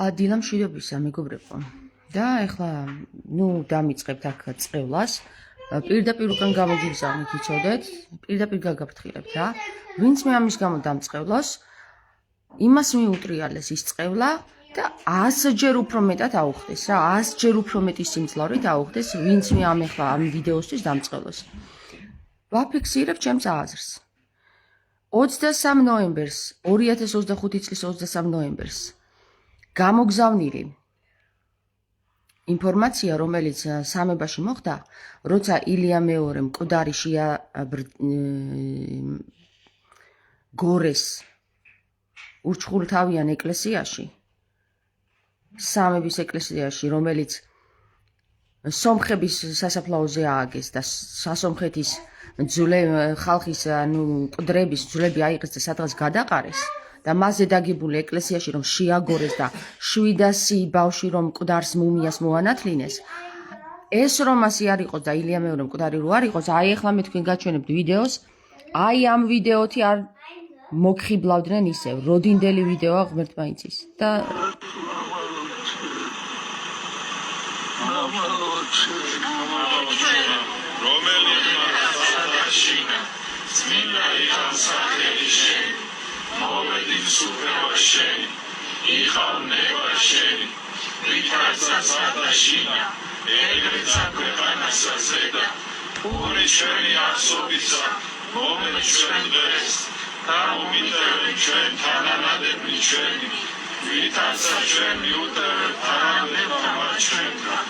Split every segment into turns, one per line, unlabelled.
დილა მშვიდობისა მეგობრებო. და ეხლა დამიწყებთ აქ წევლას. პირდაპირ უკან გამოგიგზავნით იცოდეთ, პირდაპირ გაგაფრთხილებთ რა. ვინც მე ამის გამო დამწყევლოს, იმას მიუტრიალეს ის წევლა და 100-ჯერ უფრო მეტად აუხდეს რა, 100-ჯერ უფრო მეტი სიმძლავრით აუხდეს, ვინც მე ეხლა ამ ვიდეოსთვის დამწყევლოს. ვაფიქსირებ ჩემს აზრს. 23 ნოემბერს, 2025 წლის 23 ნოემბერს გამოგზავნილი ინფორმაცია, რომელიც სამებაში მოხდა, როცა ილია მეორე მკვდარი გორეს ურჩხულთავიან ეკლესიაში, სამების ეკლესიაში, რომელიც სომხების სასაფლაოზე ააგეს და სასომხეთის ხალხის მკვდრების ძვლები აიღეს და სადღაც გადაყარეს და მასზე დაგებული ეკლესიაში რომ შეაგორეს და 700 ბავშვი რომ მკვდარს მუმიას მოანათლინეს, ეს რომ ასე არ იყოს და ილია მეორე მკვდარი რო არ იყოს, აი ახლა მე თქვენ გაჩვენებთ ვიდეოს, აი ამ ვიდეოთი არ მოგხიბლავდნენ ისევ, როდინდელი ვიდეოა ღმერთმა იცის და
Movedin supervasheni, ihavnevasheni, ritarza sadashina, egritza ქვეყანასა ზედა, პური ჩვენი არსობისა, მომენტ ჩვენ დღეს, გამომიტევენ ჩვენ თანანადები ჩვენი, ვითარცა ჩვენ მიუტევენ თანანადებმა ჩვენგან,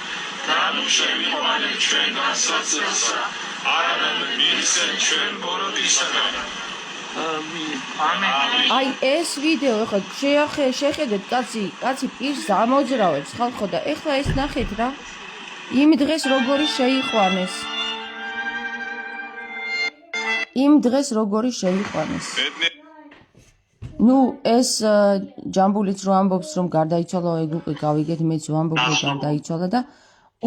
განუშევიყვანეთ ჩვენგან საწესა, არანაირ მისცენ ჩვენ ბოროტისაგან.
აი ეს ვიდეო ახლა შეხედეთ კაცი პირს ამოძრავებს ხალხო და ეხლა ეს ნახეთ რა იმ დღეს როგორი შეიყვანეს ეს ჯამბულიც რო ამბობს რომ გარდაიცვალა ეგ უკვე გავიგეთ მეც ვამბობ რომ გარდაიცვალა და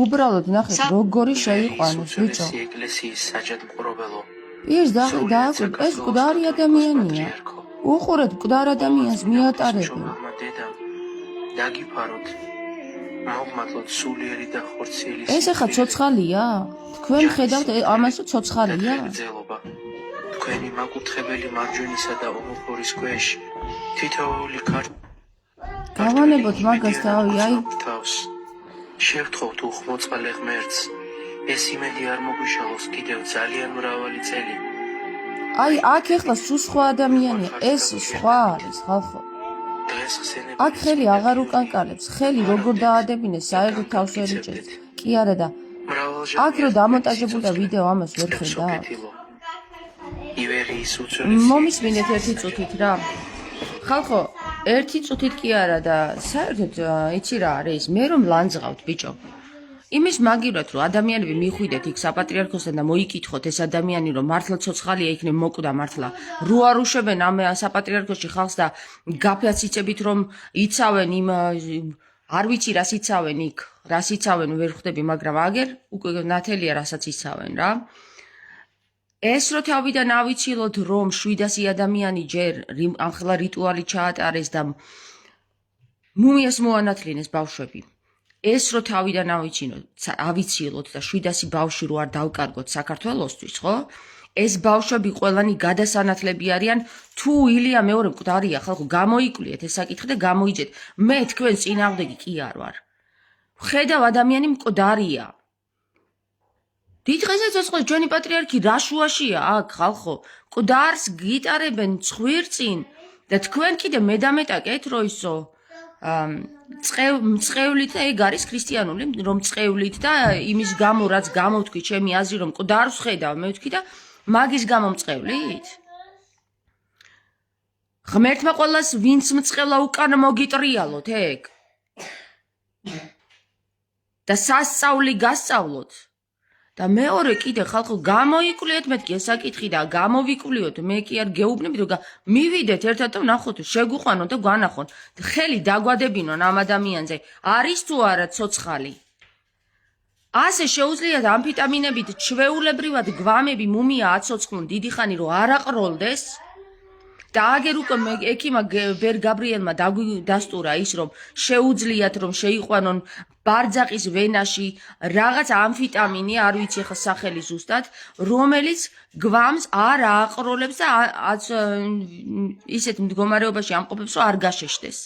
უბრალოდ ნახეთ როგორი შეიყვანეს ბიჭო
ეკლესიის საჯადმყრობელო
ის დააკვირდით, ეს მკვდარი ადამიანია. უყურეთ მკვდარ ადამიანს მიატარებენ.
დაგიფაროთ. მოგმართლოთ სულიერი და ხორციელი.
ეს ახლა ცოცხალია? თქვენ ხედავთ ამას ცოცხალია?
თქვენი მაკუთხებელი მარჯვენისა და ომოფორის ქვეშ თითოეული
გავანებოთ მაგას თავი, აი.
შევთხოვთ უხმოწყალე ღმერთს. ეს იმედი არ მოგვიშალოს კიდევ ძალიან მრავალი წელი.
აი, აქ ეხლა სულ სხვა ადამიანია, ეს სხვა არის, ხალხო. აქ ხელი აღარ უკანკალებს, ხელი როგორ დაადებინეს, საერთოდ თავს ვერ იჭერს. კი არა და აქ რო დამონტაჟებული ვიდეო ამას ვერ ხედავთ. მომისმინეთ ერთი წუთით რა. ხალხო, ერთი წუთით კი არა და საერთოდ იცი რა არის, მე რომ ლანძღავთ ბიჭო. იმის მაგივრად რომ ადამიანები მიხვიდეთ იქ საპატრიარქოსთან და მოიკითხოთ ეს ადამიანი რომ მართლა ცოცხალია იქნებ მოკვდა მართლა რო არ უშვებენ ამ საპატრიარქოსში ხალხს და გაფას იცებით რომ იცავენ იმ არ ვიცი რას იცავენ იქ რას იცავენ ვერ ხვდები მაგრამ აგერ უკვე ნათელია რასაც იცავენ რა ეს რო თავიდან ავიცილოთ რომ 700 ადამიანი ჯერ ახლა რიტუალი ჩაატარეს და მუმიას მოანათლინეს ბავშვები ეს რო თავიდან ავიცილოთ და 700 ბავშვი რო არ დავკარგოთ საქართველოსთვის, ხო? ეს ბავშვები ყველანი გადასანათლები არიან, თუ ილია მეორე მკვდარია, ხალხო, გამოიკვლიეთ ეს საკითხი და გამოიჯეთ. მე თქვენ წინააღმდეგი კი არ ვარ. ხედავ ადამიანი მკვდარია. დიდხეზე ცოცხალი ჩვენი პატრიარქი რა შუაშია აქ, ხალხო? მკვდარს გიტარებენ ცხვირწინ და თქვენ კიდე მედამეტაკეთ რო ისო მწყევლით და ეგ არის ქრისტიანული რომ მწყევლით და იმის გამო რაც გამოვთქვი ჩემი აზრი რომ მკვდარს ხედავ მე ვთქვი და მაგის გამო მწყევლით ღმერთმა ყველას ვინც მწყევლა უკან მოგიტრიალოთ ეგ და სასწაული გასწავლოთ და მეორე კიდე ხალხო გამოიკვლიეთ მეთქი ეს საკითხი და გამოვიკვლიოთ მე კი არ გეუბნები რომ მივიდეთ ერთად და ვნახოთ შეგუყვანოთ და გვანახოთ ხელი დაგვადებინონ ამ ადამიანზე არის თუ არა ცოცხალი ასე შეუძლიათ ამფეტამინებით ჩვეულებრივად გვამები მუმია აცოცხლონ დიდი ხანი რომ არ აყროლდეს და აგერ უკვე ექიმა ბერ გაბრიელმა დასტურა ის რომ შეუძლიათ რომ შეიყვანონ ბარძაყის ვენაში რაღაც ამფიტამინი, არ ვიცი ახლა სახელი ზუსტად, რომელიც გვამს არ აყროლებს და ისეთ მდგომარეობაში ამყოფებს, რომ არ გაშეშდეს.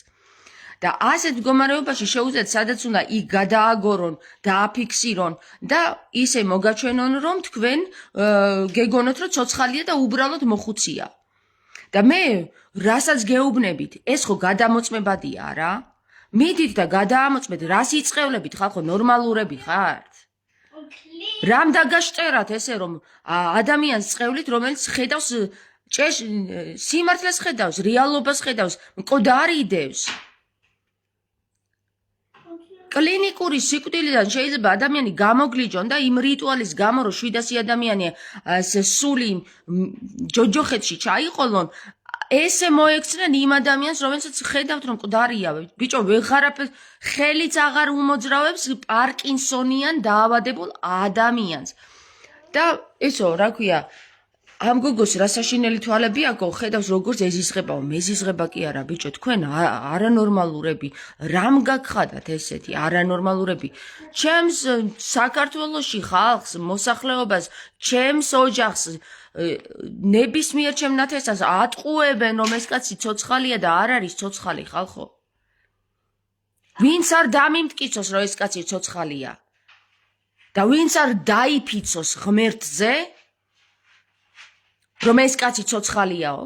და ასეთ მდგომარეობაში შეუძლიათ სადაც უნდა იქ გადააგორონ, დააფიქსირონ და ისე მოგაჩვენონ, რომ თქვენ გეგონოთ, რომ ცოცხალია და უბრალოდ მოხუცია. და მე რასაც გეუბნებით, ეს ხო გადამოწმებადია რა? მიდით და გადაამოწმეთ, რას იწყევლებით, ხალხო, ნორმალურები ხართ? რამ დაგაშტერათ ესე რომ ადამიანს წევლით, რომელიც ხედავს სიმართლეს ხედავს, რეალობას ხედავს, მკვდარიდევს. კლინიკური სიკვდილიდან შეიძლება ადამიანი გამოგლიჯონ და იმ რიტუალის გამო რომ 700 ადამიანი სული ჯოჯოხეთში ჩაიყოლონ, ესე მოექცნენ იმ ადამიანს, რომელსაც ხედავთ რომ მკვდარია. ბიჭო, ვეღარაფერს ხელიც აღარ უმოძრავებს პარკინსონიან დაავადებულ ადამიანს. და ესო, რა ქვია, ამ გოგოს რა საშინელი თვალები აქვს, ხედავს როგორც ეზიზღებაო, მეზიზღება კი არა, ბიჭო, თქვენ არანორმალურები, რამ გაგხადათ ესეთი არანორმალურები? ჩემს საქართველოში ხალხს, მოსახლეობას, ჩემს ოჯახს ნებისმიერ ჩემ ნათესას ატყუებენ, რომ ეს კაცი ცოცხალია და არ არის ცოცხალი, ხალხო. ვინც არ დამიმტკიცოს, რომ ეს კაცი ცოცხალია და ვინც არ დაიფიცოს ღმერთზე, რომ ეს კაცი ცოცხალიაო,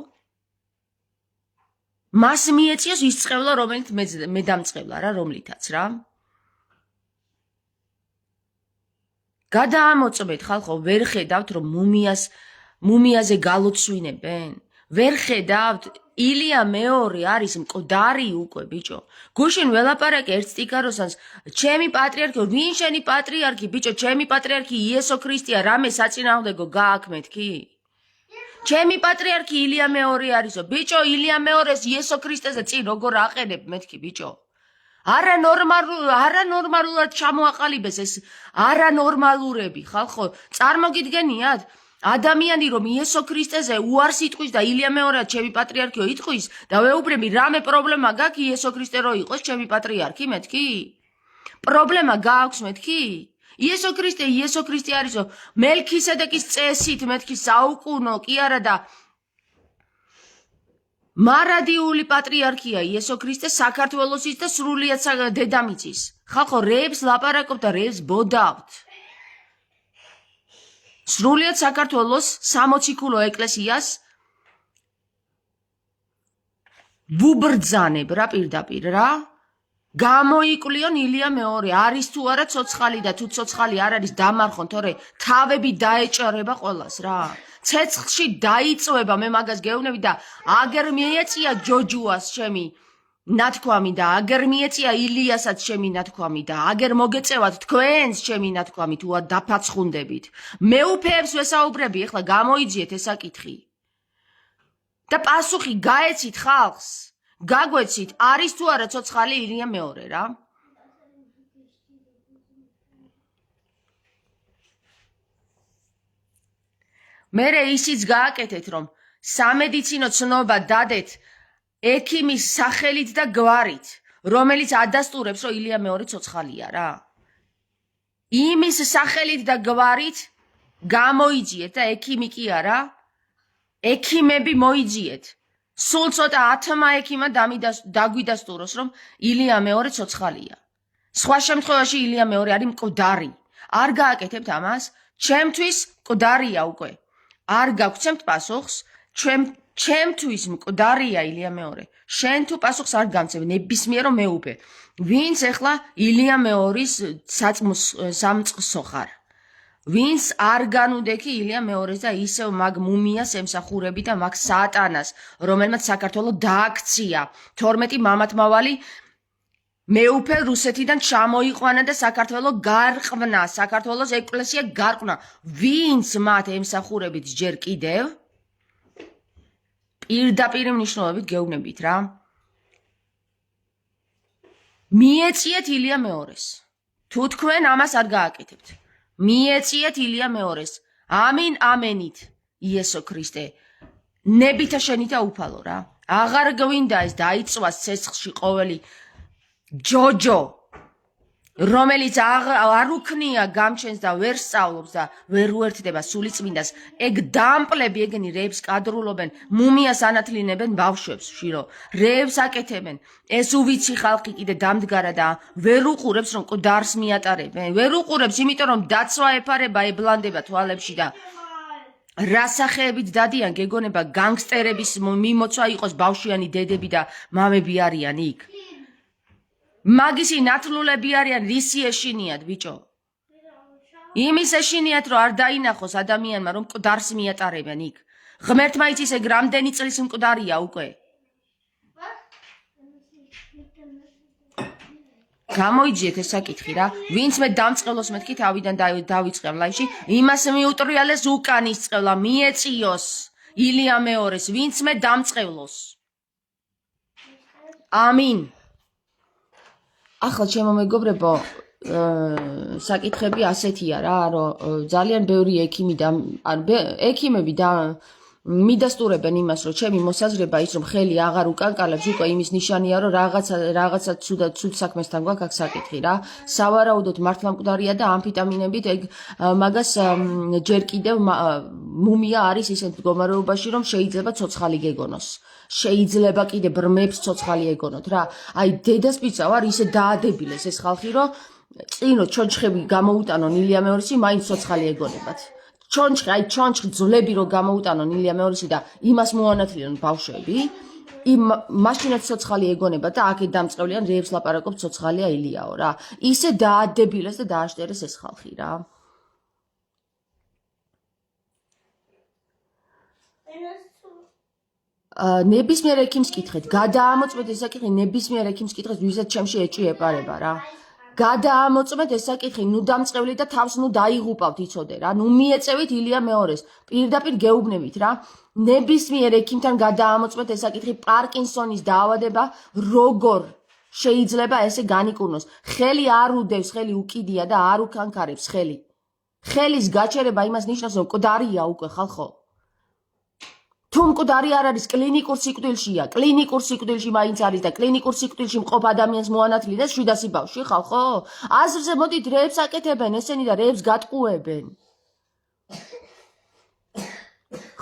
მას მიეწიოს ის წყევლა, რომელიც მე დამწყევლა რა, რომლითაც რა. გადაამოწმეთ, ხალხო, ვერ ხედავთ, რომ მუმიაზე გალოცვინებენ? ვერ ხედავთ? ილია მეორე არის მკვდარი უკვე, ბიჭო. გუშინ ველაპარაკე ერთ სტიკაროსანს, ჩემი პატრიარქი, ვინ შენი პატრიარქი, ბიჭო, ჩემი პატრიარქი იესო ქრისტეა, რამე საწინააღმდეგო გააქვს მეთქი? ჩემი პატრიარქი ილია მეორე არისო, ბიჭო, ილია მეორეს იესო ქრისტეზე წინ როგორ აყენებ მეთქი, ბიჭო? არანორმალურად ჩამოაყალიბეს ეს არანორმალურები, ხალხო, წარმოგიდგენიათ? ადამიანი რომ იესო ქრისტეზე უარს იტყვის და ილია მეორეა ჩემი პატრიარქიო იტყვის და ვეუბნები რამე პრობლემა გაქვს იესო ქრისტე რო იყოს ჩემი პატრიარქი მეთქი? პრობლემა გააქვს მეთქი? იესო ქრისტე არისო მელქისედეკის წესით მეთქი საუკუნო კი არა და მარადიული პატრიარქია იესო ქრისტე საქართველოსის და სრულიად დედამიწის. ხალხო, რეებს ლაპარაკობ და რეებს ბოდავთ. სრულიად საქართველოს 60 ქულო ეკლესიას ვუბრძანებ რა პირდაპირ რა. გამოიკვლიონ ილია მეორე, არის თუ არა ცოცხალი და თუ ცოცხალი არ არის დამარხონ, თორე თავები დაეჭერება ყველას რა. ცეცხლში დაიწვება, მე მაგას გეუბნები და აგერ მიეწია ჯოჯუას ჩემი ნათქვამი და აგერ მიეწია ილიასაც ჩემი ნათქვამი და აგერ მოგეწევათ თქვენს ჩემი ნათქვამი თუ არ დაფაცხუნდებით. მეუფეებს ვესაუბრები, ეხლა გამოიძიეთ ეს საკითხი. და პასუხი გაეცით ხალხს. გაგვეცით, არის თუ არა ცოცხალი ილია მეორე რა. მერე ისიც გააკეთეთ, რომ სამედიცინო ცნობა დადეთ ექიმის სახელით და გვარით, რომელიც ადასტურებს, რომ ილია მეორე ცოცხალია რა. იმის სახელით და გვარით გამოიძიეთ და ექიმი კი არა, ექიმები მოიძიეთ. სულ ცოტა 10 ექიმა დაგვიდასტუროს, რომ ილია მეორე ცოცხალია. სხვა შემთხვევაში ილია მეორე არის მკვდარი. არ გააკეთებთ ამას, ჩემთვის მკვდარია უკვე. არ გაგცემთ პასუხს, ჩემთვის მკვდარია ილია მეორე. შენ თუ პასუხს არ გამცემ, ნებისმიერო მეუფე. ვინც ეხლა ილია მეორის სამწყსო ხარ. ვინც არ განუდექი ილია მეორეს და ისევ მაგ მუმიას ემსახურები და მაგ სატანას, რომელმაც საქართველოს დააქცია 12 მამათმავალი მეუფე რუსეთიდან ჩამოიყვანა და საქართველოს გარყვნა, საქართველოს ეკლესია გარყვნა. ვინც მათ ემსახურებით ჯერ კიდევ პირდაპირ მნიშვნელობით გეუბნებით რა. მიეწიეთ ილია მეორეს. თუ თქვენ ამას არ გააკეთებთ. მიეწიეთ ილია მეორეს. ამინ ამენით, იესო ქრისტე. ნებითა შენითა უფალო რა. აღარ გვინდა ეს დაიწვას ცეცხლში ყოველი ჯოჯო, რომელიც არ უქნია გამჩენს და ვერ სწავლობს და ვერ უერთდება სულიწმინდას, ეგ დამპლები ეგენი რეებს კადრულობენ, მუმიას ანათლინებენ ბავშვებს შირო, რეებს აკეთებენ. ეს უვიცი ხალხი კიდე დამდგარა და ვერ უყურებს რომ მკვდარს მიატარებენ, ვერ უყურებს, იმიტომ რომ დაცვა ეფარება, ებლანდება თვალებში და რა სახეებით დადიან გეგონება განგსტერების მიმოცვა იყოს ბავშვიანი დედები და მამები არიან იქ. მაგისი ნათლულები არიან, რისი ეშინიათ ბიჭო? იმის ეშინიათ რომ არ დაინახოს ადამიანმა რომ მკვდარს მიატარებენ იქ. ღმერთმა იცის ეგ რამდენი წლის მკვდარია უკვე. გამოიძიეთ ეს საკითხი რა. ვინც მე დამწყელოს მეთქი თავიდან დავიწყებ ლაიში, იმას მიუტრიალეს უკანის წყევლა, მიეწიოს ილია მეორეს, ვინც მე დამწყელოს. ამინ. ახლა ჩემო მეგობრებო, საკითხები ასეთია რა, რომ ძალიან ბევრი ექიმები და მიდასტურებენ იმას, რომ ჩემი მოსაზრება ის რომ ხელი აღარ უკანკალებს, უკვე იმის ნიშანია, რომ რაღაცა ცუდ საქმესთან გვაქვს აქ საკითხი რა. სავარაუდოდ მართლმკვდარია და ამფეტამინებით ეგ მაგას ჯერ კიდევ მუმია არის ისეთ მდგომარეობაში, რომ შეიძლება ცოცხალი გეგონოს. შეიძლება კიდე ბრმებს ცოცხალი ეგონოთ რა. აი დედასპიცა ვარ ისე დაადებილეს ეს ხალხი, რომ წინო ჩონჩხები გამოუტანონ ილია მეორესი, მაინც ცოცხალი ეგონებათ. ჩონჩხი ძვლები რომ გამოუტანონ ილია მეორესი და იმას მოანათლინონ ბავშვები, მაშინაც ცოცხალი ეგონებათ და აქეთ დამწყევლიან რეებს ლაპარაკობ ცოცხალია ილიაო რა. ისე დაადებილეს და დააშტერეს ეს ხალხი რა. ნებისმიერ ექიმს კითხეთ, გადაამოწმეთ ეს საკითხი ნებისმიერ ექიმს კითხეთ, ვისაც ჩემში ეჭვი ეპარება რა. გადაამოწმეთ ეს საკითხი, ნუ დამწყევლით და თავს ნუ დაიღუპავთ იცოდე რა. ნუ მიეწევით ილია მეორეს, პირდაპირ გეუბნებით რა. ნებისმიერ ექიმთან გადაამოწმეთ ეს საკითხი, პარკინსონის დაავადება როგორ შეიძლება ესე განიკურნოს. ხელი არ უდევს, ხელი უკიდია და არ უკანკარებს ხელი. ხელის გაჩერება იმას ნიშნავს, რომ მკვდარია უკვე ხალხო. თუ მკვდარი არ არის კლინიკურ სიკვდილშია, კლინიკურ სიკვდილში მაინც არის და კლინიკურ სიკვდილში მყოფ ადამიანს მოანათლინეს 700 ბავშვი ხალხო. აზრზე მოდით რეებს აკეთებენ ესენი და რეებს გატყუებენ.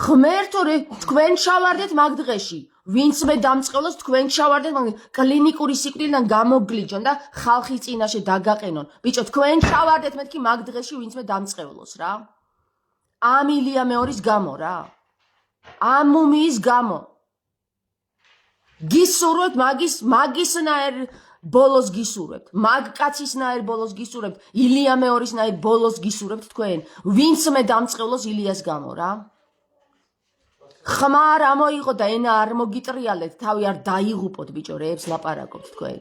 ღმერთო ρε, თქვენ ჩავარდეთ მაგ დღეში. ვინც მე დამწყელოს თქვენ ჩავარდეთ მაგ კლინიკური სიკვდილიდან გამოგლიჯონ და ხალხი წინაშე დაგაყენონ. ბიჭო, თქვენ ჩავარდეთ მეთქი მაგ დღეში, ვინც მე დამწყელოს რა. ამ ილია მეორის გამო რა. ამ მუმიის გამო გისურვებთ მაგისნაირ ბოლოს გისურვებთ, მაგ კაცისნაირ ბოლოს გისურვებთ, ილია მეორისნაირ ბოლოს გისურვებთ თქვენ, ვინც მე დამწყევლოს ილიას გამო რა. ხმა არ ამოიღო და ენა არ მოგიტრიალეთ, თავი არ დაიღუპოთ ბიჭო, რეებს ლაპარაკობთ თქვენ.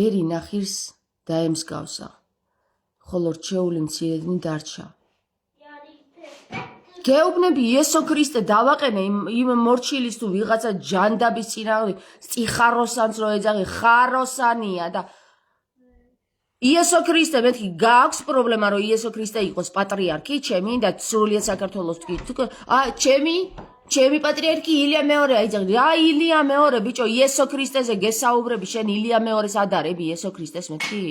ერი ნახირს დაემსგავსა, ხოლო რჩეული მცირედნი დარჩა. გეუბნები იესო ქრისტე დავაყენე იმ მორჩილის თუ ვიღაცა ჯანდაბის წინააღმდეგ წიხაროსანს რო ეძაღი, ხაროსანია და იესო ქრისტე მეთქი გააქვს პრობლემა რომ იესო ქრისტე იყოს პატრიარქი ჩემი და სრულიად საქართველოს თქვი. ჩემი პატრიარქი ილია მეორე აიძაღდი. რა ილია მეორე ბიჭო, იესო ქრისტეზე გესაუბრები, შენ ილია მეორეს ადარები იესო ქრისტეს მეთქი?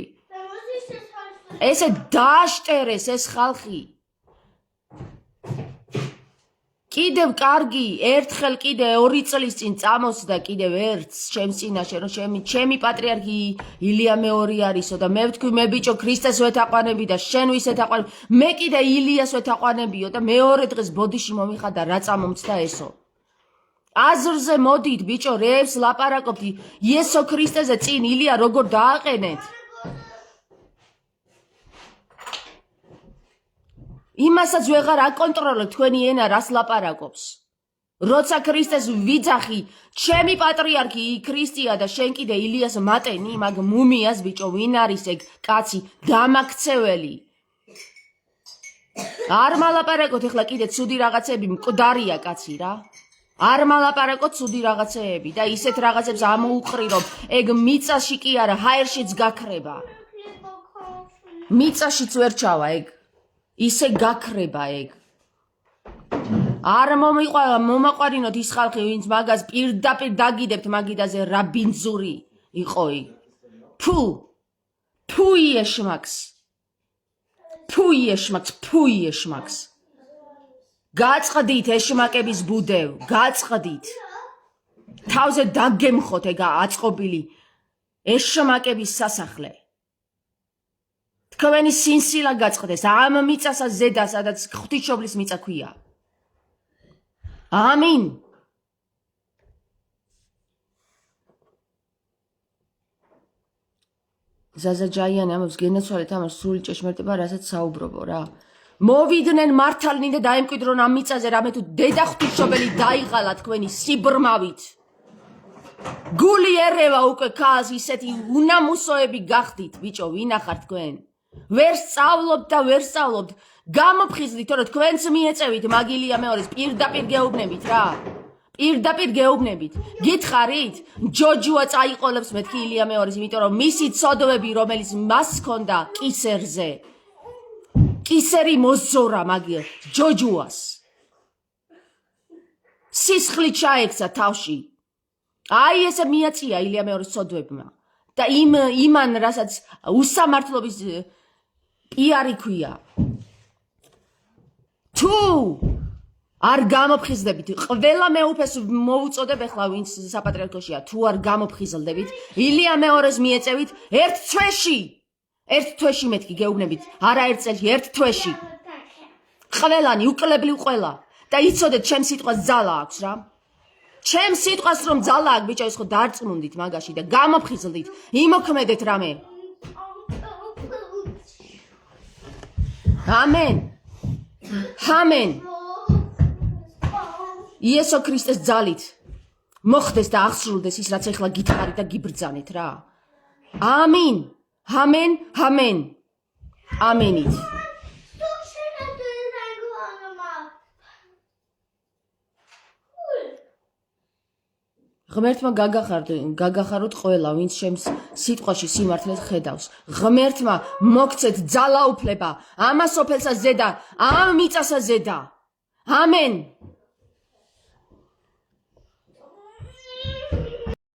ესე დააშტერეს ეს ხალხი. კიდევ კარგი, ერთხელ კიდე 2 წლის წინ წამოსდა კიდევ ერთს ჩემს წინაშე, რომ ჩემი პატრიარქი ილია მეორე არისო და მე ვთქვი მე ბიჭო ქრისტეს ვეთაყვანები და შენ ვისეთ აყვანები. მე კიდე ილიას ვეთაყვანებიო და მეორე დღეს ბოდიში მომიხადა რა წამომცდა ესო. აზრზე მოდით ბიჭო, რეებს ლაპარაკობთ იესო ქრისტეზე წინ ილია როგორ დააყენეთ. იმასაც ვეღარ აკონტროლებ თქვენი ენა რას ლაპარაკობს. როცა ქრისტეს ვიძახი, ჩემი პატრიარქი ქრისტია და შენ კიდე ილიას მატენი, მაგ მუმიას ბიჭო, ვინ არის ეგ კაცი დამაქცეველი. არ მალაპარაკოთ ეხლა კიდე ცუდი რაღაცები, მკვდარია კაცი რა. არ მალაპარაკოთ ცუდი რაღაცეები და ისეთ რაღაცებს ამოუყრი, რომ ეგ მიწაში კი არა, ჰაერშიც გაქრება. მიწაშიც ვერ ჩავა ეგ. ისე გაქრება ეგ. არ მომაყვარინოთ ის ხალხი, ვინც მაგას პირდაპირ დაგიდებთ მაგიდაზე რა ბინძური იყო იქ. Ფუ იეშმაკს. ფუ იეშმაკს. გაწყდით ეშმაკების ბუდევ, გაწყდით. თავზე დაგემხოთ ეგ აწყობილი ეშმაკების სასახლე. თქვენი სინსილა გაწყდეს ამ მიწასა ზედა, სადაც ღვთისმშობლის მიწა ქვია. ამინ. ზაზა ჯაიანი ამბობს გენაცვალეთ ამას სრული ჭეშმარიტება, რასაც საუბრობო რა. მოვიდნენ მართალნი და დაემკვიდრონ ამ მიწაზე, რამე თუ დედა ღვთისმშობელი დაიღალა თქვენი სიბრმავით. გული ერევა უკვე ქალს, ისეთი უნამუსოები გახდით, ბიჭო, ვინახარ თქვენ. ვერ სწავლობთ და ვერ სწავლობთ. გამოფხიზლით, თორე თქვენც მიეწევით მაგილია მეორეს პირდაპირ გეუბნებით რა. პირდაპირ გეუბნებით. გითხარით? ჯოჯუა წაიყოლებს მეთქი ილია მეორეს, იმიტომ რომ მისი ცოდვები, რომელიც მას ჰქონდა კისერზე. კისერი მოზორა მაგია ჯოჯუას. სისხლით ჩაექცა თავში. აი ესე მიაწია ილია მეორის ცოდვებმა. და იმან რასაც უსამართლობის პიარი ქვია. თუ არ გამოფხიზლდებით, ყველა მეუფეს მოუწოდებ ახლა ვინც საპატრიარქოშია, თუ არ გამოფხიზლდებით, ილია მეორეს მიეწევით ერთ თვეში მეთქი გეუბნებით, არა ერთ წელში, ერთ თვეში. ყველანი, უკლებლივ ყველა. და იცოდეთ, ჩემ სიტყვას ძალა აქვს რა. ჩემ სიტყვას რომ ძალა აქვს, ბიჭო, ის ხო დარწმუნდით მაგაში და გამოფხიზლდით, იმოქმედეთ რამე. ამენ. ამენ. იესო ქრისტეს ძალით მოხდეს და აღსრულდეს ის, რაც ეხლა გითხარით და გიბრძანეთ რა. ამინ. ამენ. ამენ. ამენით. ღმერთმა გაგახაროთ ყველა, ვინც ჩემს სიტყვაში სიმართლეს ხედავს. ღმერთმა მოგცეთ ძალაუფლება, ამას ოფელსა ზედა, ამ მიწასა ზედა. ამენ.